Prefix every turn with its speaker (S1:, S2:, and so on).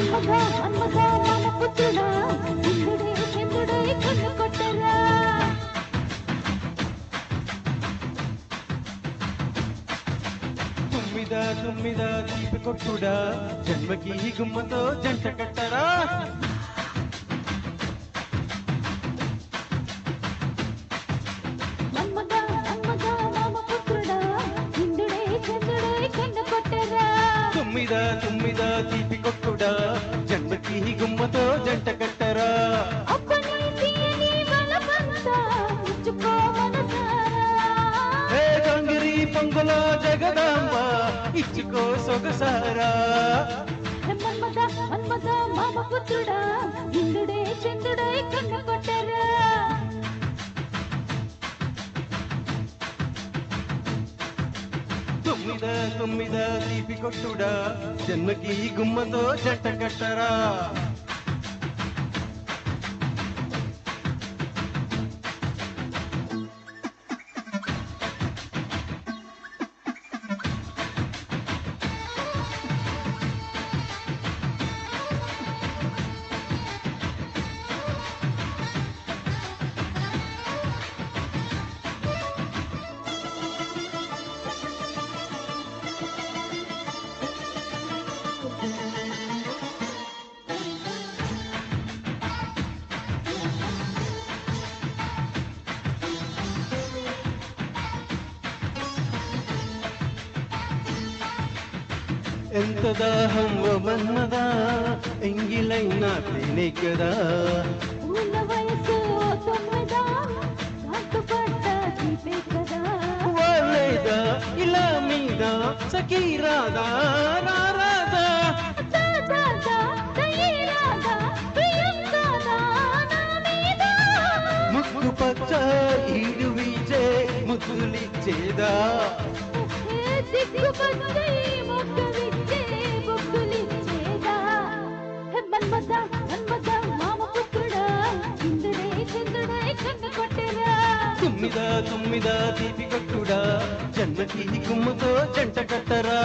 S1: మన్మథ మన్మథ మామ పుత్రుడా ఇంద్రుడే చంద్రుడే కన్ను కొట్టరా
S2: తుమ్మిదా తుమ్మిదా దీపి కొట్టుడా జన్మకి గుమ్మతో జంట కట్టరా
S1: మన్మథ మన్మథ మామ పుత్రుడా ఇంద్రుడే చంద్రుడే కన్ను కొట్టరా
S2: తుమ్మిదా తుమ్మిదా దీపి కొట్టుడా జన్మకి గుమ్మతో జంట కట్టరా
S1: అప్పని తీయని వలపంతా ముచ్చుకో మనసారా
S2: ఏ గంగిరి పొంగుల జగదాంబ ఇచ్చుకో సొగసారా
S1: మన్మథ మన్మథ మామ పుత్రుడా ఇంద్రుడే చంద్రుడే కన్ను కొట్టరా
S2: తుమ్మిదా తుమ్మిదా దీపి కొట్టుడా జన్మకి గుమ్మతో జంట కట్టరా ఎంత దాహం మన్మదా ఎంగిలైనా తేనే కదా
S1: ఉన్న వయసు తొమ్మిదా కాటుపడ్డ తీపే కదా
S2: వాళ్ళేదా ఇలా మీద సఖీరాదా రారాదా
S1: దాదా దయరాదా ప్రియంకాదా నా మీద
S2: ముక్కు పచ్చ ఈడు వీచే ముద్దులిచ్చేదా
S1: దిక్కుపచ్చే మొక్కవిచ్చే బొక్కులిచ్చేదా మన్మథ మన్మథ మామ పుత్రుడా ఇంద్రుడే చంద్రుడే కన్ను కొట్టరా
S2: తుమ్మిదా తుమ్మిదా దీపి కొట్టుడా జన్మకి గుమ్మతో జంట కట్టరా